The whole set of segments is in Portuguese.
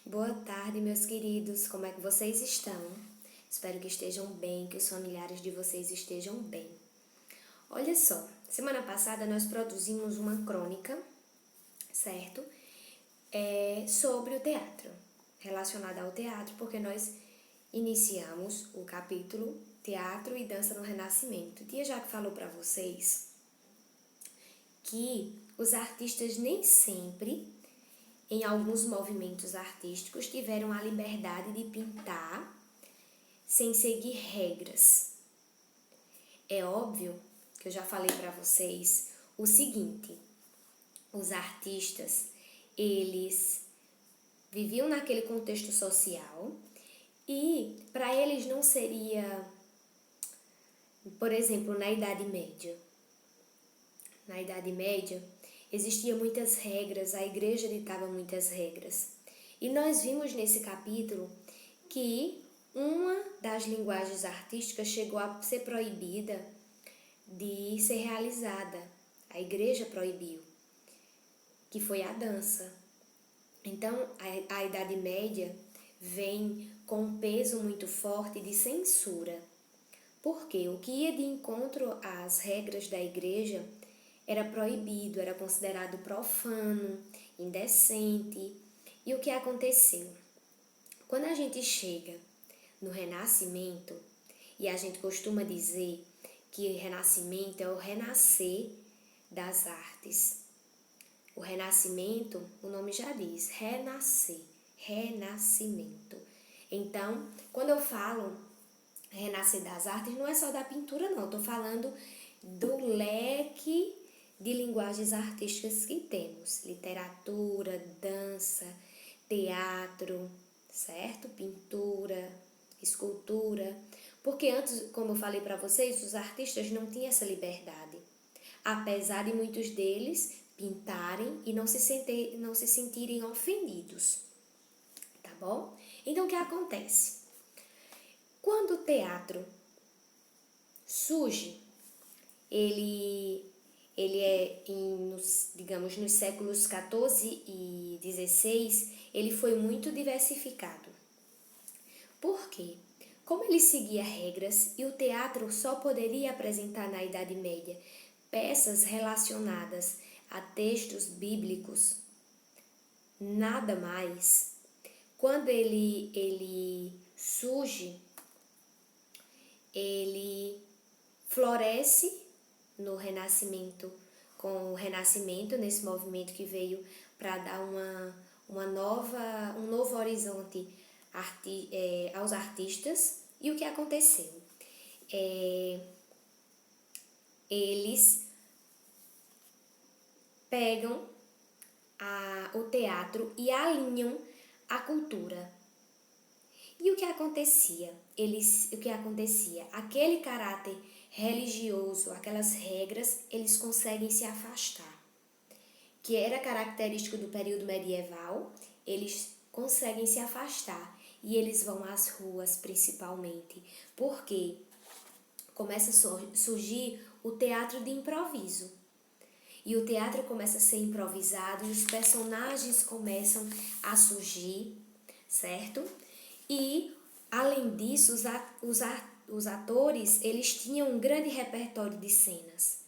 Boa tarde, meus queridos. Como é que vocês estão? Espero que estejam bem, que os familiares de vocês estejam bem. Olha só, semana passada nós produzimos uma crônica, certo? Sobre o teatro, relacionada ao teatro, porque nós iniciamos o capítulo Teatro e Dança no Renascimento. Tia Jaque falou para vocês que os artistas nem sempre, em alguns movimentos artísticos, tiveram a liberdade de pintar sem seguir regras. É óbvio que eu já falei para vocês o seguinte: os artistas, eles viviam naquele contexto social e para eles não seria, por exemplo, na Idade Média. Na Idade Média existiam muitas regras, a igreja ditava muitas regras. E nós vimos nesse capítulo que uma das linguagens artísticas chegou a ser proibida de ser realizada. A igreja proibiu, que foi a dança. Então, a Idade Média vem com um peso muito forte de censura. Porque o que ia de encontro às regras da igreja era proibido, era considerado profano, indecente. E o que aconteceu? Quando a gente chega no Renascimento, e a gente costuma dizer que Renascimento é o renascer das artes. O Renascimento, o nome já diz, renascer, renascimento. Então, quando eu falo renascer das artes, não é só da pintura não, estou falando do leque de linguagens artísticas que temos. Literatura, dança, teatro, certo? Pintura, escultura. Porque antes, como eu falei para vocês, os artistas não tinham essa liberdade. Apesar de muitos deles pintarem e não se sentirem ofendidos. Tá bom? Então, o que acontece? Quando o teatro surge, ele é, digamos, nos séculos 14 e 16, ele foi muito diversificado. Por quê? Como ele seguia regras e o teatro só poderia apresentar na Idade Média peças relacionadas a textos bíblicos, nada mais, quando ele surge, ele floresce no Renascimento, com o Renascimento, nesse movimento que veio para dar um novo horizonte aos artistas. E o que aconteceu? Eles pegam o teatro e alinham a cultura. E o que acontecia? Aquele caráter religioso, aquelas regras, eles conseguem se afastar. Que era característico do período medieval, eles conseguem se afastar. E eles vão às ruas, principalmente. Porque começa a surgir o teatro de improviso. E o teatro começa a ser improvisado e os personagens começam a surgir, certo? E, além disso, os atores, eles tinham um grande repertório de cenas.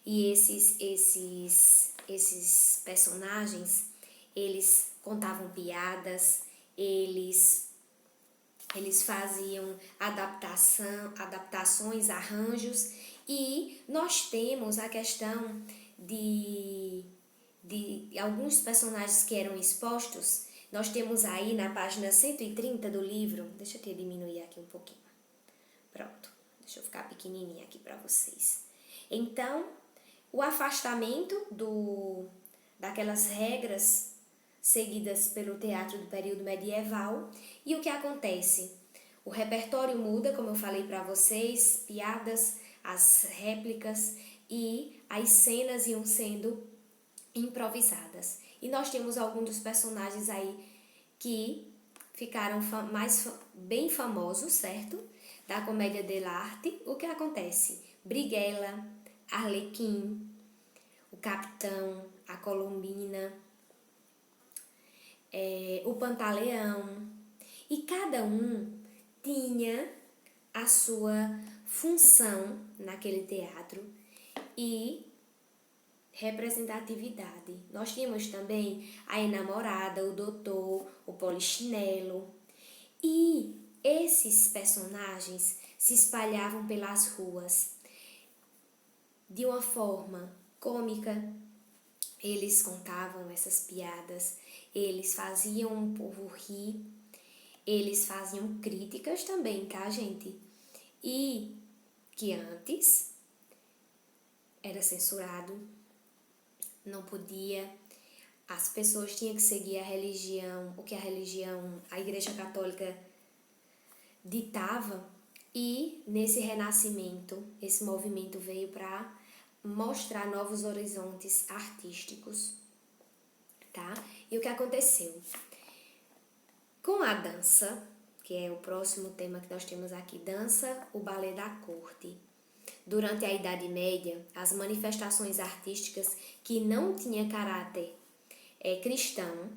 E esses personagens, eles contavam piadas, eles faziam adaptações, arranjos, e nós temos a questão de alguns personagens que eram expostos. Nós temos aí na página 130 do livro, deixa eu diminuir aqui um pouquinho, pronto, deixa eu ficar pequenininha aqui para vocês. Então, o afastamento daquelas regras seguidas pelo teatro do período medieval. E o que acontece? O repertório muda, como eu falei para vocês, piadas, as réplicas e as cenas iam sendo improvisadas. E nós temos alguns dos personagens aí que ficaram bem famosos, certo? Da comédia dell'arte. O que acontece? Brighella, Arlequim, o Capitão, a Colombina. o Pantaleão, e cada um tinha a sua função naquele teatro e representatividade. Nós tínhamos também a enamorada, o doutor, o polichinelo, e esses personagens se espalhavam pelas ruas de uma forma cômica. Eles contavam essas piadas, eles faziam o povo rir, eles faziam críticas também, tá, gente? E que antes era censurado, não podia, as pessoas tinham que seguir a religião, o que a Igreja Católica ditava, e nesse renascimento, esse movimento veio para mostrar novos horizontes artísticos, tá? E o que aconteceu? Com a dança, que é o próximo tema que nós temos aqui, dança, o balé da corte. Durante a Idade Média, as manifestações artísticas que não tinham caráter cristão,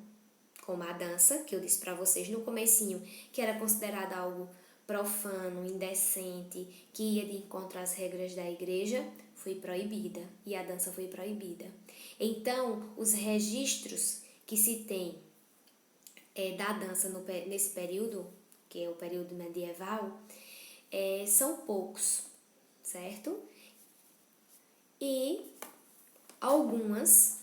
como a dança, que eu disse para vocês no comecinho, que era considerada algo profano, indecente, que ia de encontro às regras da igreja, foi proibida, e a dança foi proibida. Então, os registros que se tem da dança nesse período, que é o período medieval, são poucos, certo? E alguns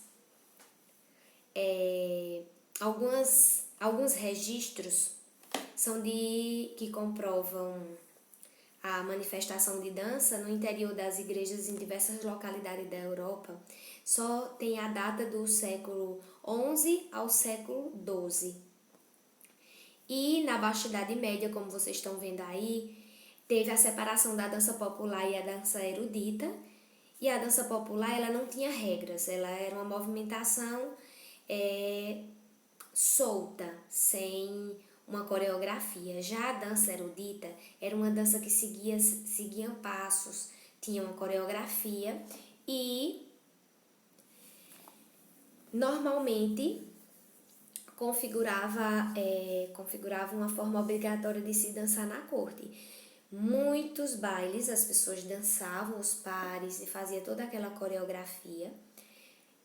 registros são que comprovam a manifestação de dança no interior das igrejas em diversas localidades da Europa. Só tem a data do século XI ao século XII. E na Baixa Idade Média, como vocês estão vendo aí, teve a separação da dança popular e a dança erudita. E a dança popular, ela não tinha regras, ela era uma movimentação solta, sem uma coreografia. Já a dança erudita era uma dança que seguia passos, tinha uma coreografia e normalmente configurava uma forma obrigatória de se dançar na corte. Muitos bailes, as pessoas dançavam os pares e fazia toda aquela coreografia,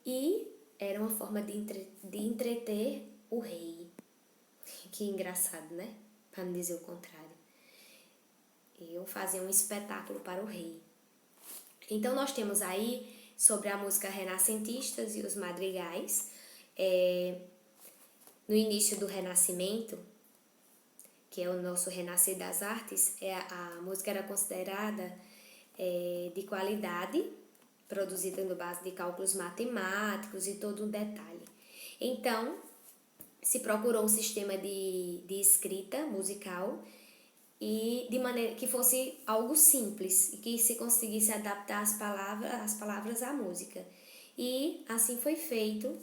e era uma forma de entreter o rei. Que engraçado, né? Para não dizer o contrário. Eu fazia um espetáculo para o rei. Então, nós temos aí sobre a música renascentistas e os madrigais. No início do Renascimento, que é o nosso renascer das artes, a música era considerada de qualidade, produzida no base de cálculos matemáticos e todo um detalhe. Então, se procurou um sistema de escrita musical e de maneira que fosse algo simples e que se conseguisse adaptar as palavras à música. E assim foi feito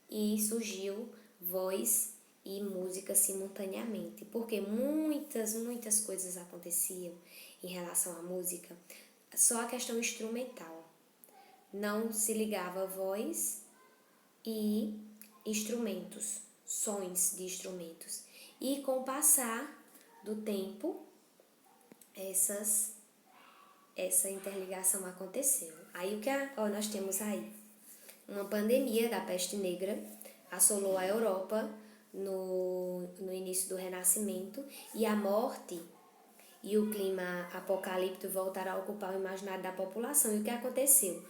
e surgiu voz e música simultaneamente, porque muitas coisas aconteciam em relação à música, só a questão instrumental. Não se ligava voz e instrumentos, sons de instrumentos. E com o passar do tempo, essa interligação aconteceu. Aí o que nós temos aí? Uma pandemia da peste negra assolou a Europa no início do Renascimento, e a morte e o clima apocalíptico voltaram a ocupar o imaginário da população. E o que aconteceu?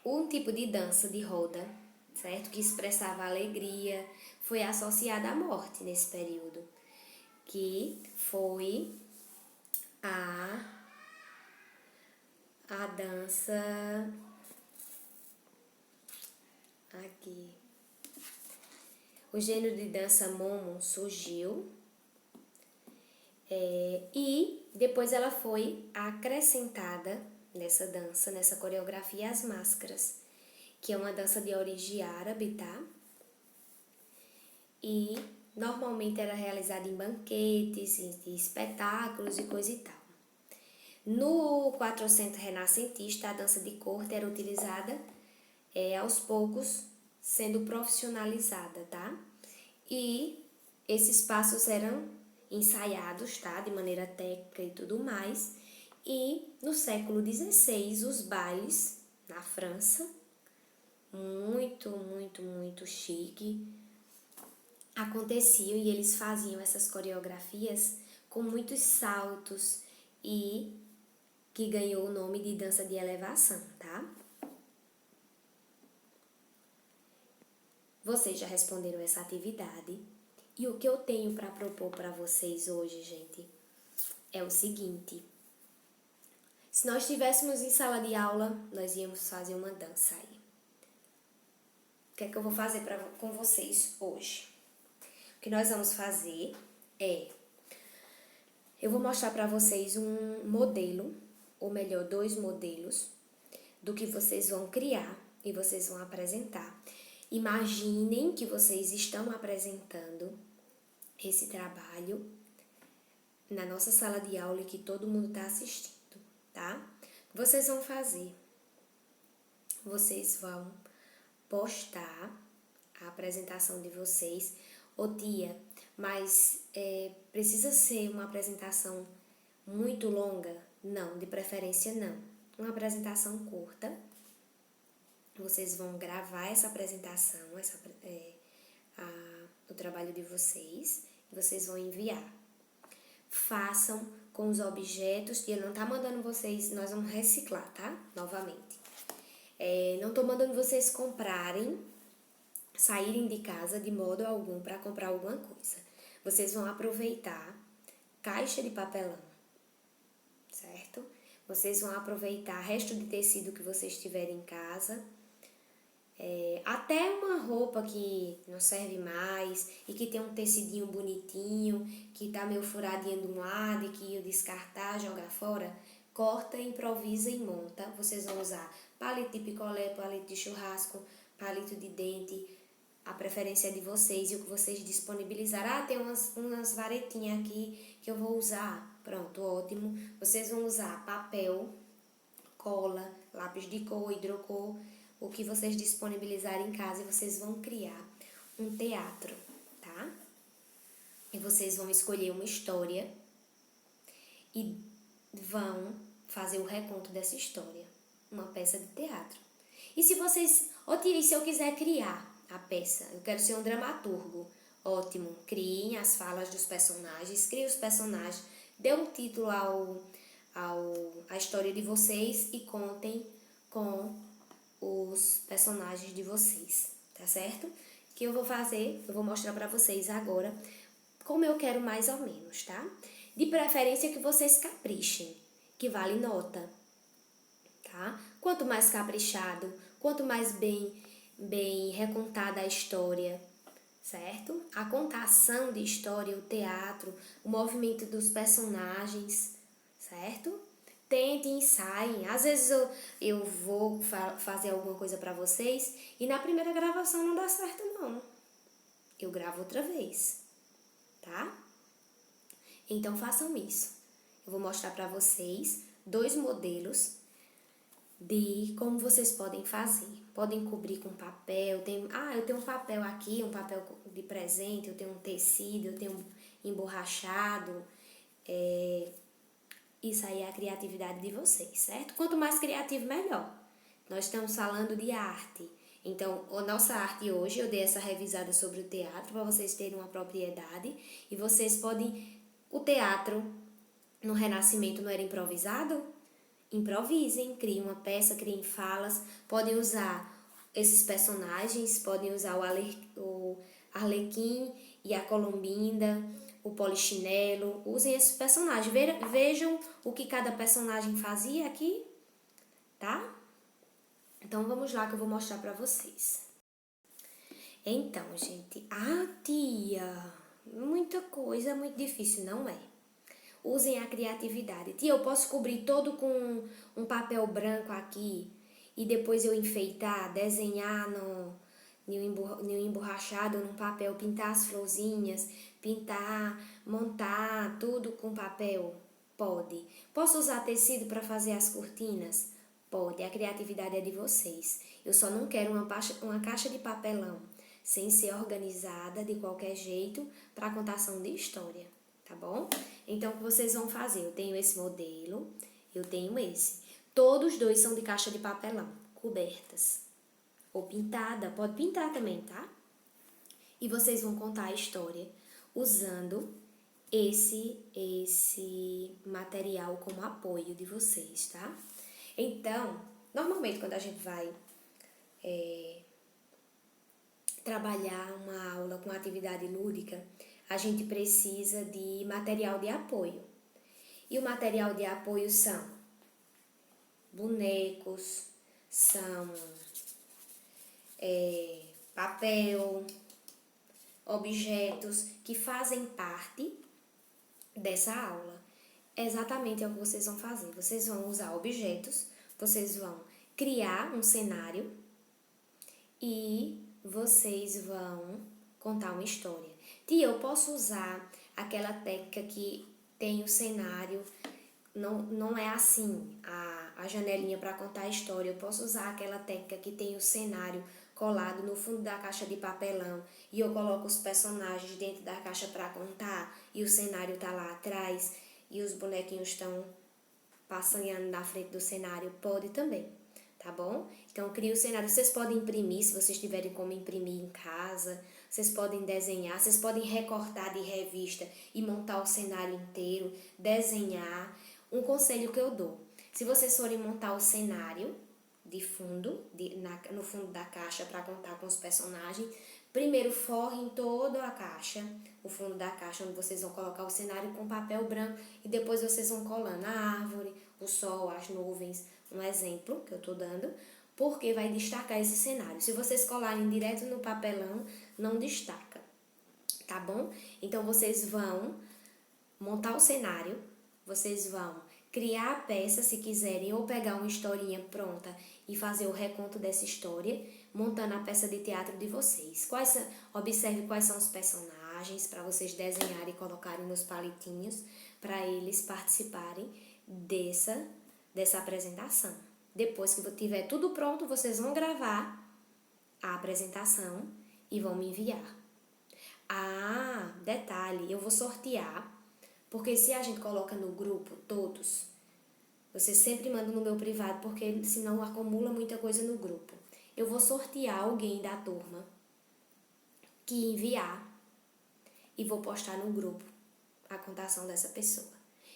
Um tipo de dança de roda, certo? Que expressava alegria, foi associada à morte nesse período, que foi a dança aqui. O gênero de dança momo surgiu e depois ela foi acrescentada nessa dança, nessa coreografia, as máscaras, que é uma dança de origem árabe, tá? E normalmente era realizada em banquetes, em espetáculos e coisa e tal. No 400 renascentista, a dança de corte era utilizada aos poucos sendo profissionalizada, tá? E esses passos eram ensaiados, tá? De maneira técnica e tudo mais. E no século XVI, os bailes na França, muito chique, aconteciam e eles faziam essas coreografias com muitos saltos e que ganhou o nome de dança de elevação, tá? Vocês já responderam essa atividade e o que eu tenho para propor para vocês hoje, gente, é o seguinte. Se nós estivéssemos em sala de aula, nós íamos fazer uma dança aí. O que é que eu vou fazer com vocês hoje? O que nós vamos fazer é... Eu vou mostrar para vocês um modelo, ou melhor, 2 modelos, do que vocês vão criar e vocês vão apresentar. Imaginem que vocês estão apresentando esse trabalho na nossa sala de aula e que todo mundo está assistindo, tá? O que vocês vão fazer? Vocês vão postar a apresentação de vocês. Ô tia, mas precisa ser uma apresentação muito longa? Não, de preferência não. Uma apresentação curta. Vocês vão gravar essa apresentação, o trabalho de vocês, e vocês vão enviar. Façam com os objetos, e eu não tá mandando vocês, nós vamos reciclar, tá? Novamente. Não tô mandando vocês saírem de casa de modo algum para comprar alguma coisa. Vocês vão aproveitar caixa de papelão, certo? Vocês vão aproveitar resto de tecido que vocês tiverem em casa, até uma roupa que não serve mais e que tem um tecidinho bonitinho, que tá meio furadinho de um lado e que eu descartar, jogar fora, corta, improvisa e monta. Vocês vão usar palito de picolé, palito de churrasco, palito de dente, a preferência é de vocês e o que vocês disponibilizar. Tem umas varetinhas aqui que eu vou usar. Pronto, ótimo. Vocês vão usar papel, cola, lápis de cor, hidrocor, o que vocês disponibilizarem em casa e vocês vão criar um teatro, tá? E vocês vão escolher uma história e vão fazer o reconto dessa história, uma peça de teatro. E se vocês... tia, e se eu quiser criar a peça? Eu quero ser um dramaturgo. Ótimo, criem as falas dos personagens, criem os personagens, dê um título à história de vocês e contem com os personagens de vocês, tá certo? O que eu vou fazer, eu vou mostrar pra vocês agora como eu quero mais ou menos, tá? De preferência que vocês caprichem, que vale nota, tá? Quanto mais caprichado, quanto mais bem recontada a história, certo? A contação de história, o teatro, o movimento dos personagens, certo? Tentem, ensaiem. Às vezes eu vou fazer alguma coisa pra vocês e na primeira gravação não dá certo, não. Eu gravo outra vez, tá? Então façam isso. Eu vou mostrar pra vocês 2 modelos de como vocês podem fazer. Podem cobrir com papel. Eu tenho um papel aqui, um papel de presente, eu tenho um tecido, eu tenho um emborrachado. Isso aí é a criatividade de vocês, certo? Quanto mais criativo, melhor. Nós estamos falando de arte. Então, a nossa arte hoje, eu dei essa revisada sobre o teatro para vocês terem uma propriedade. E vocês podem... O teatro no Renascimento não era improvisado? Improvisem, criem uma peça, criem falas. Podem usar esses personagens, podem usar o Arlequim e a Colombinda, o Polichinelo. Usem esses personagens. Vejam o que cada personagem fazia aqui, tá? Então, vamos lá que eu vou mostrar pra vocês. Então, gente, tia, muita coisa é muito difícil, não é? Usem a criatividade. Tia, eu posso cobrir todo com um papel branco aqui e depois eu enfeitar, desenhar no emborrachado, num papel, pintar as florzinhas, montar tudo com papel? Pode. Posso usar tecido para fazer as cortinas? Pode, a criatividade é de vocês. Eu só não quero uma caixa de papelão sem ser organizada de qualquer jeito para contação de história, tá bom? Então, o que vocês vão fazer? Eu tenho esse modelo, eu tenho esse. Todos dois são de caixa de papelão, cobertas. Ou pintada, pode pintar também, tá? E vocês vão contar a história usando esse material como apoio de vocês, tá? Então, normalmente quando a gente vai trabalhar uma aula com atividade lúdica, a gente precisa de material de apoio. E o material de apoio são bonecos, são papel, objetos que fazem parte dessa aula. Exatamente é o que vocês vão fazer. Vocês vão usar objetos, vocês vão criar um cenário e vocês vão contar uma história. Tia, eu posso usar aquela técnica que tem o cenário, não é assim, a janelinha para contar a história. Eu posso usar aquela técnica que tem o cenário colado no fundo da caixa de papelão e eu coloco os personagens dentro da caixa para contar e o cenário tá lá atrás e os bonequinhos estão passeando na frente do cenário. Pode também, tá bom? Então, cria o cenário. Vocês podem imprimir, se vocês tiverem como imprimir em casa. Vocês podem desenhar, vocês podem recortar de revista e montar o cenário inteiro, desenhar. Um conselho que eu dou, se vocês forem montar o cenário de fundo, no fundo da caixa para contar com os personagens, primeiro forrem toda a caixa, o fundo da caixa onde vocês vão colocar o cenário com papel branco e depois vocês vão colando a árvore, o sol, as nuvens, um exemplo que eu estou dando, porque vai destacar esse cenário. Se vocês colarem direto no papelão, não destaca, tá bom? Então, vocês vão montar o cenário, vocês vão criar a peça, se quiserem, ou pegar uma historinha pronta e fazer o reconto dessa história, montando a peça de teatro de vocês. Observe quais são os personagens para vocês desenharem e colocarem nos palitinhos para eles participarem dessa apresentação. Depois que tiver tudo pronto, vocês vão gravar a apresentação e vão me enviar. Ah, detalhe, eu vou sortear, porque se a gente coloca no grupo todos, você sempre manda no meu privado, porque senão acumula muita coisa no grupo. Eu vou sortear alguém da turma que enviar e vou postar no grupo a contação dessa pessoa.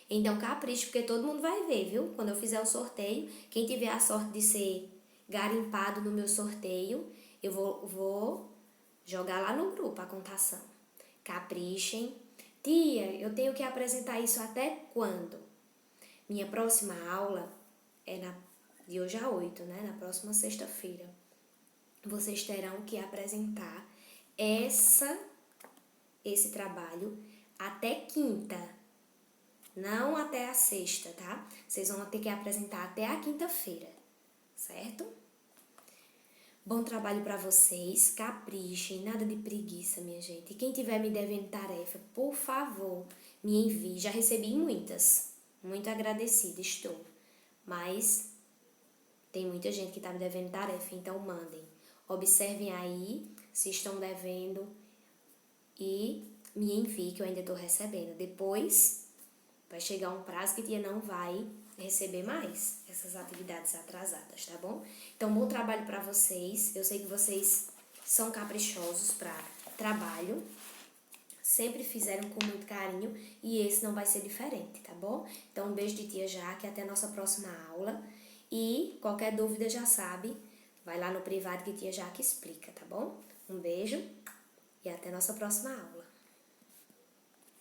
Então, capricho, porque todo mundo vai ver, viu? Quando eu fizer o sorteio, quem tiver a sorte de ser garimpado no meu sorteio, eu vou jogar lá no grupo a contação. Caprichem. Tia, eu tenho que apresentar isso até quando? Minha próxima aula é de hoje a 8, né? Na próxima sexta-feira. Vocês terão que apresentar esse trabalho até quinta. Não até a sexta, tá? Vocês vão ter que apresentar até a quinta-feira, certo? Bom trabalho para vocês, caprichem, nada de preguiça, minha gente. E quem tiver me devendo tarefa, por favor, me envie. Já recebi muitas, muito agradecida estou. Mas tem muita gente que está me devendo tarefa, então mandem. Observem aí se estão devendo e me envie, que eu ainda estou recebendo. Depois vai chegar um prazo que a tia não vai receber mais essas atividades atrasadas, tá bom? Então, bom trabalho para vocês. Eu sei que vocês são caprichosos para trabalho. Sempre fizeram com muito carinho e esse não vai ser diferente, tá bom? Então, um beijo de tia Jaque, até a nossa próxima aula. E qualquer dúvida já sabe, vai lá no privado que tia Jaque explica, tá bom? Um beijo e até a nossa próxima aula.